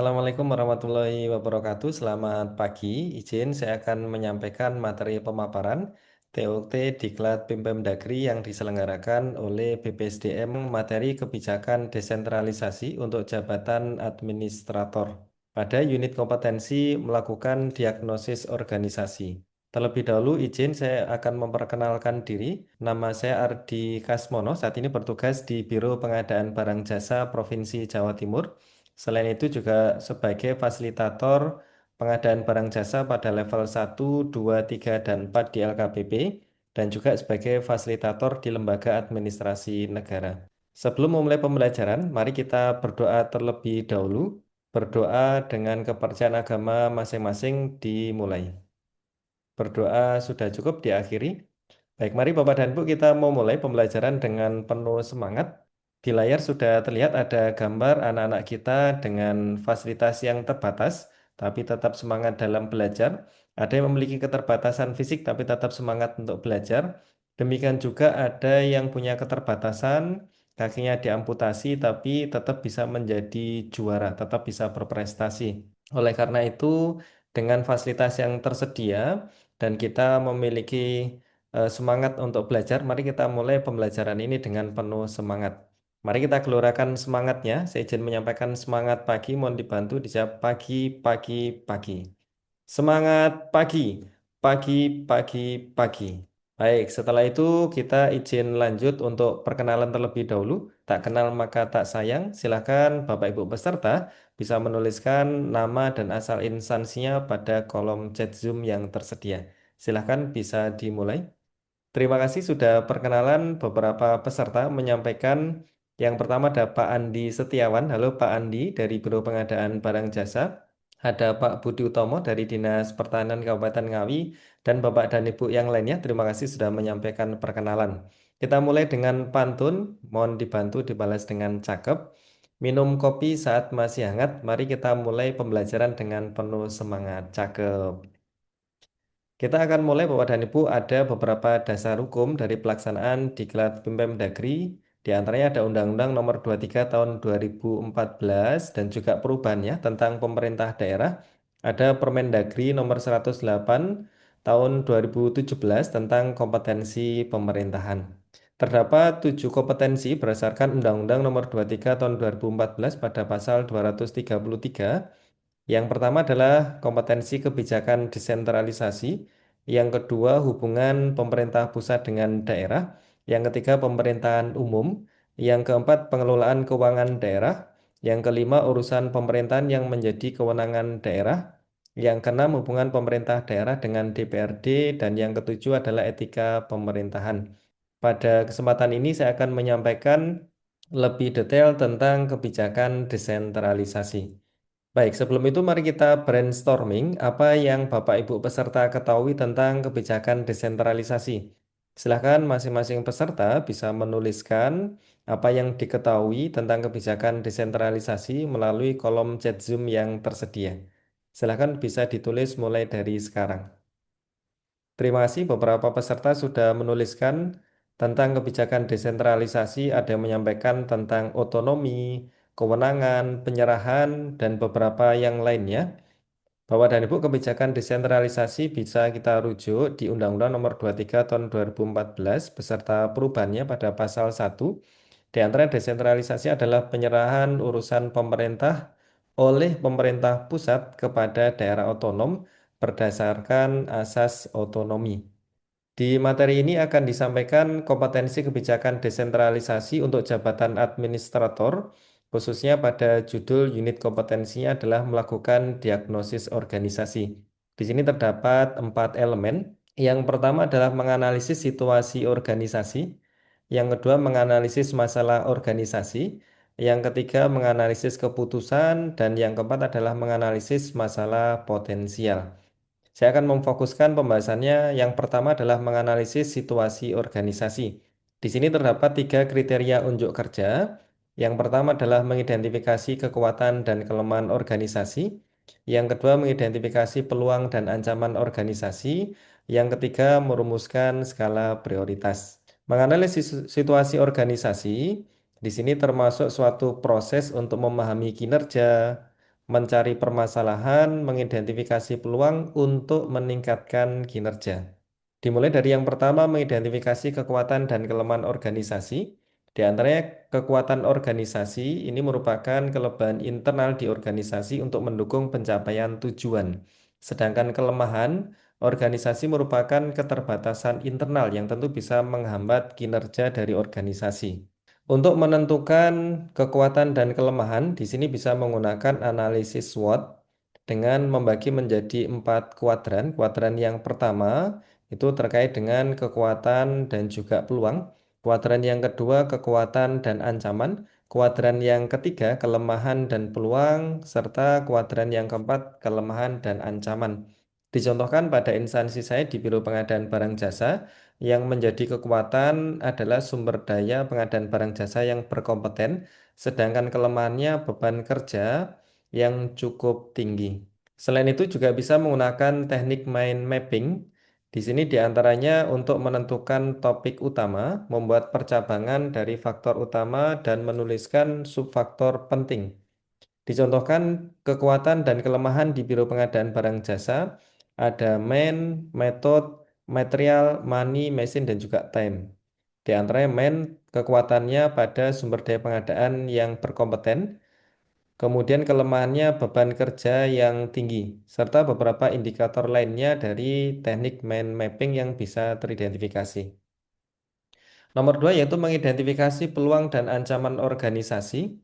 Assalamualaikum warahmatullahi wabarakatuh. Selamat pagi. Izin saya akan menyampaikan materi pemaparan TOT Diklat Pimpemdagri yang diselenggarakan oleh BPSDM materi kebijakan desentralisasi untuk jabatan administrator. Pada unit kompetensi melakukan diagnosis organisasi. Terlebih dahulu izin saya akan memperkenalkan diri. Nama saya Ardi Kasmono, saat ini bertugas di Biro Pengadaan Barang Jasa Provinsi Jawa Timur. Selain itu juga sebagai fasilitator pengadaan barang jasa pada level 1, 2, 3, dan 4 di LKPP, dan juga sebagai fasilitator di lembaga administrasi negara. Sebelum memulai pembelajaran, mari kita berdoa terlebih dahulu. Berdoa dengan kepercayaan agama masing-masing dimulai. Berdoa sudah cukup diakhiri. Baik, mari Bapak dan Ibu kita mau mulai pembelajaran dengan penuh semangat. Di layar sudah terlihat ada gambar anak-anak kita dengan fasilitas yang terbatas, tapi tetap semangat dalam belajar. Ada yang memiliki keterbatasan fisik, tapi tetap semangat untuk belajar. Demikian juga ada yang punya keterbatasan, kakinya diamputasi, tapi tetap bisa menjadi juara, tetap bisa berprestasi. Oleh karena itu, dengan fasilitas yang tersedia dan kita memiliki semangat untuk belajar, mari kita mulai pembelajaran ini dengan penuh semangat. Mari kita gelorakan semangatnya. Saya izin menyampaikan semangat pagi, mohon dibantu dijawab pagi, pagi, pagi. Semangat pagi, pagi, pagi, pagi. Baik, setelah itu kita izin lanjut untuk perkenalan terlebih dahulu. Tak kenal maka tak sayang. Silakan Bapak Ibu peserta bisa menuliskan nama dan asal instansinya pada kolom chat Zoom yang tersedia. Silakan bisa dimulai. Terima kasih sudah perkenalan beberapa peserta menyampaikan yang pertama ada Pak Andi Setiawan. Halo Pak Andi dari Biro Pengadaan Barang Jasa. Ada Pak Budi Utomo dari Dinas Pertanian Kabupaten Ngawi dan Bapak dan Ibu yang lainnya. Terima kasih sudah menyampaikan perkenalan. Kita mulai dengan pantun. Mohon dibantu dibalas dengan cakep. Minum kopi saat masih hangat. Mari kita mulai pembelajaran dengan penuh semangat. Cakep. Kita akan mulai Bapak dan Ibu ada beberapa dasar hukum dari pelaksanaan Diklat Pimpemdagri. Di antaranya ada Undang-Undang Nomor 23 Tahun 2014 dan juga perubahannya tentang pemerintah daerah. Ada Permendagri Nomor 108 Tahun 2017 tentang kompetensi pemerintahan. Terdapat 7 kompetensi berdasarkan Undang-Undang Nomor 23 Tahun 2014 pada pasal 233. Yang pertama adalah kompetensi kebijakan desentralisasi, yang kedua hubungan pemerintah pusat dengan daerah, yang ketiga pemerintahan umum, yang keempat pengelolaan keuangan daerah, yang kelima urusan pemerintahan yang menjadi kewenangan daerah, yang keenam hubungan pemerintah daerah dengan DPRD, dan yang ketujuh adalah etika pemerintahan. Pada kesempatan ini saya akan menyampaikan lebih detail tentang kebijakan desentralisasi. Baik, sebelum itu mari kita brainstorming apa yang Bapak Ibu peserta ketahui tentang kebijakan desentralisasi. Silahkan masing-masing peserta bisa menuliskan apa yang diketahui tentang kebijakan desentralisasi melalui kolom chat Zoom yang tersedia. Silahkan bisa ditulis mulai dari sekarang. Terima kasih beberapa peserta sudah menuliskan tentang kebijakan desentralisasi, ada yang menyampaikan tentang otonomi, kewenangan, penyerahan, dan beberapa yang lainnya. Bapak dan Ibu, kebijakan desentralisasi bisa kita rujuk di Undang-Undang Nomor 23 Tahun 2014 beserta perubahannya pada pasal 1. Di antara desentralisasi adalah penyerahan urusan pemerintah oleh pemerintah pusat kepada daerah otonom berdasarkan asas otonomi. Di materi ini akan disampaikan kompetensi kebijakan desentralisasi untuk jabatan administrator, khususnya pada judul unit kompetensinya adalah melakukan diagnosis organisasi. Di sini terdapat 4 elemen. Yang pertama adalah menganalisis situasi organisasi, yang kedua menganalisis masalah organisasi, yang ketiga menganalisis keputusan, dan yang keempat adalah menganalisis masalah potensial. Saya akan memfokuskan pembahasannya. Yang pertama adalah menganalisis situasi organisasi. Di sini terdapat 3 kriteria unjuk kerja. Yang pertama adalah mengidentifikasi kekuatan dan kelemahan organisasi. Yang kedua mengidentifikasi peluang dan ancaman organisasi. Yang ketiga merumuskan skala prioritas. Menganalisis situasi organisasi di sini termasuk suatu proses untuk memahami kinerja, mencari permasalahan, mengidentifikasi peluang untuk meningkatkan kinerja. Dimulai dari yang pertama, mengidentifikasi kekuatan dan kelemahan organisasi. Di antaranya, kekuatan organisasi ini merupakan kelebihan internal di organisasi untuk mendukung pencapaian tujuan. Sedangkan kelemahan organisasi merupakan keterbatasan internal yang tentu bisa menghambat kinerja dari organisasi. Untuk menentukan kekuatan dan kelemahan, di sini bisa menggunakan analisis SWOT dengan membagi menjadi 4 kuadran. Kuadran yang pertama itu terkait dengan kekuatan dan juga peluang. Kuadran yang kedua, kekuatan dan ancaman. Kuadran yang ketiga, kelemahan dan peluang. Serta kuadran yang keempat, kelemahan dan ancaman. Dicontohkan pada instansi saya di Biro Pengadaan Barang Jasa, yang menjadi kekuatan adalah sumber daya pengadaan barang jasa yang berkompeten, sedangkan kelemahannya beban kerja yang cukup tinggi. Selain itu juga bisa menggunakan teknik mind mapping. Di sini diantaranya untuk menentukan topik utama, membuat percabangan dari faktor utama, dan menuliskan subfaktor penting. Dicontohkan kekuatan dan kelemahan di Biro Pengadaan Barang Jasa, ada man, method, material, money, mesin, dan juga time. Di antaranya man, kekuatannya pada sumber daya pengadaan yang berkompeten, kemudian kelemahannya beban kerja yang tinggi, serta beberapa indikator lainnya dari teknik mind mapping yang bisa teridentifikasi. Nomor dua yaitu mengidentifikasi peluang dan ancaman organisasi.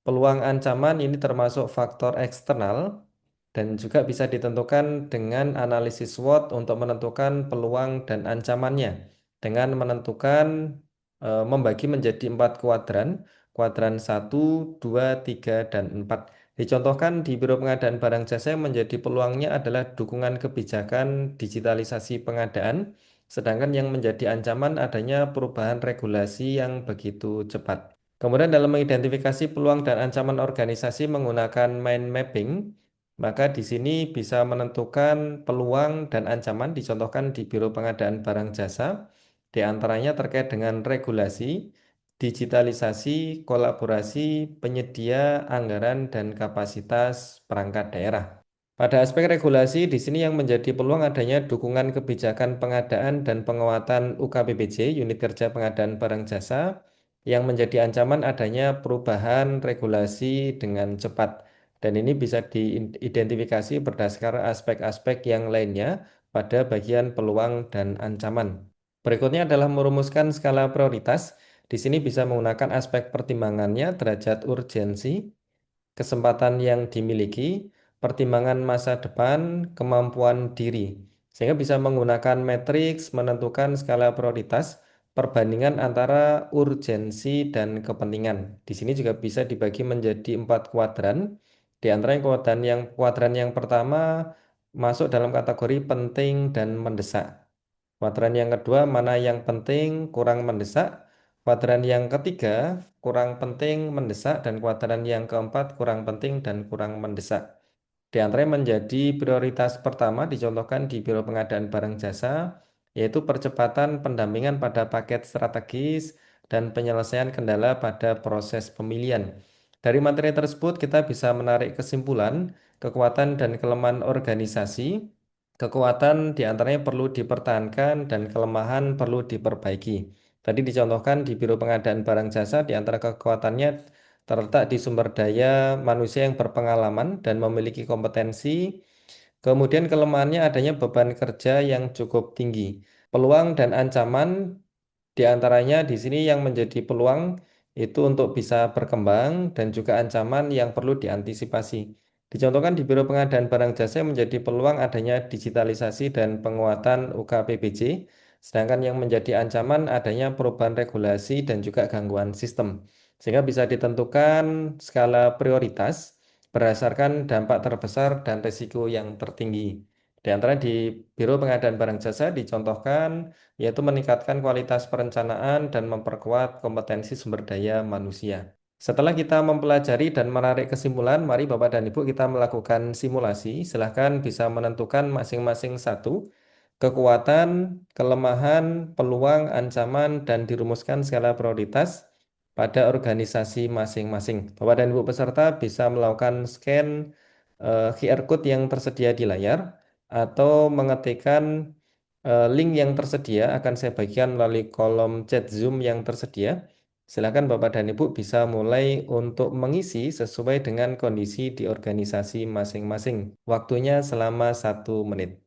Peluang ancaman ini termasuk faktor eksternal dan juga bisa ditentukan dengan analisis SWOT untuk menentukan peluang dan ancamannya. Dengan menentukan membagi menjadi 4 kuadran, kuadran satu, 2, 3, dan 4. Dicontohkan di Biro Pengadaan Barang Jasa yang menjadi peluangnya adalah dukungan kebijakan digitalisasi pengadaan, sedangkan yang menjadi ancaman adanya perubahan regulasi yang begitu cepat. Kemudian dalam mengidentifikasi peluang dan ancaman organisasi menggunakan mind mapping, maka di sini bisa menentukan peluang dan ancaman dicontohkan di Biro Pengadaan Barang Jasa, di antaranya terkait dengan regulasi, digitalisasi, kolaborasi, penyedia, anggaran, dan kapasitas perangkat daerah. Pada aspek regulasi, di sini yang menjadi peluang adanya dukungan kebijakan pengadaan dan penguatan UKPBJ, Unit Kerja Pengadaan Barang Jasa, yang menjadi ancaman adanya perubahan regulasi dengan cepat. Dan ini bisa diidentifikasi berdasarkan aspek-aspek yang lainnya pada bagian peluang dan ancaman. Berikutnya adalah merumuskan skala prioritas. Di sini bisa menggunakan aspek pertimbangannya, derajat urgensi, kesempatan yang dimiliki, pertimbangan masa depan, kemampuan diri. Sehingga bisa menggunakan matriks menentukan skala prioritas, perbandingan antara urgensi dan kepentingan. Di sini juga bisa dibagi menjadi 4 kuadran. Di antara kuadran yang pertama masuk dalam kategori penting dan mendesak. Kuadran yang kedua, mana yang penting, kurang mendesak. Kuadran yang ketiga, kurang penting, mendesak. Dan kuadran yang keempat, kurang penting dan kurang mendesak. Di antaranya menjadi prioritas pertama dicontohkan di Biro Pengadaan Barang Jasa, yaitu percepatan pendampingan pada paket strategis dan penyelesaian kendala pada proses pemilihan. Dari materi tersebut kita bisa menarik kesimpulan kekuatan dan kelemahan organisasi. Kekuatan diantaranya perlu dipertahankan dan kelemahan perlu diperbaiki. Tadi dicontohkan di Biro Pengadaan Barang Jasa, di antara kekuatannya terletak di sumber daya manusia yang berpengalaman dan memiliki kompetensi. Kemudian kelemahannya adanya beban kerja yang cukup tinggi. Peluang dan ancaman di antaranya di sini yang menjadi peluang itu untuk bisa berkembang dan juga ancaman yang perlu diantisipasi. Dicontohkan di Biro Pengadaan Barang Jasa yang menjadi peluang adanya digitalisasi dan penguatan UKPBJ, sedangkan yang menjadi ancaman adanya perubahan regulasi dan juga gangguan sistem. Sehingga bisa ditentukan skala prioritas berdasarkan dampak terbesar dan risiko yang tertinggi. Di antara di Biro Pengadaan Barang Jasa dicontohkan yaitu meningkatkan kualitas perencanaan dan memperkuat kompetensi sumber daya manusia. Setelah kita mempelajari dan menarik kesimpulan, mari Bapak dan Ibu kita melakukan simulasi. Silahkan bisa menentukan masing-masing satu kekuatan, kelemahan, peluang, ancaman, dan dirumuskan skala prioritas pada organisasi masing-masing. Bapak dan Ibu peserta bisa melakukan scan QR code yang tersedia di layar atau mengetikkan link yang tersedia akan saya bagikan melalui kolom chat Zoom yang tersedia. Silakan Bapak dan Ibu bisa mulai untuk mengisi sesuai dengan kondisi di organisasi masing-masing. Waktunya selama 1 menit.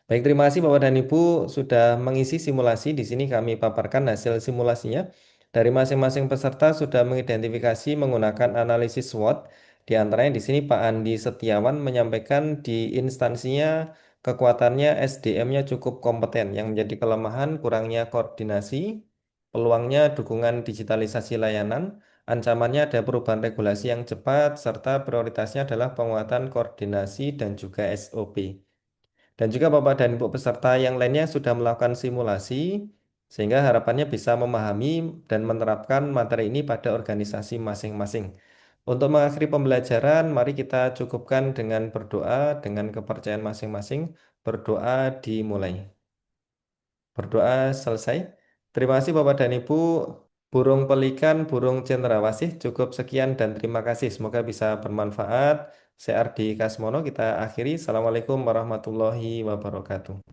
Baik, terima kasih Bapak dan Ibu sudah mengisi simulasi. Di sini kami paparkan hasil simulasinya. Dari masing-masing peserta sudah mengidentifikasi menggunakan analisis SWOT. Di antaranya di sini Pak Andi Setiawan menyampaikan di instansinya kekuatannya SDM-nya cukup kompeten, yang menjadi kelemahan kurangnya koordinasi, peluangnya dukungan digitalisasi layanan, ancamannya ada perubahan regulasi yang cepat, serta prioritasnya adalah penguatan koordinasi dan juga SOP. Dan juga Bapak dan Ibu peserta yang lainnya sudah melakukan simulasi, sehingga harapannya bisa memahami dan menerapkan materi ini pada organisasi masing-masing. Untuk mengakhiri pembelajaran, mari kita cukupkan dengan berdoa, dengan kepercayaan masing-masing. Berdoa dimulai. Berdoa selesai. Terima kasih Bapak dan Ibu. Burung pelikan, burung cendrawasih. Cukup sekian dan terima kasih. Semoga bisa bermanfaat. Saya Ardi Kasmono, kita akhiri. Assalamualaikum warahmatullahi wabarakatuh.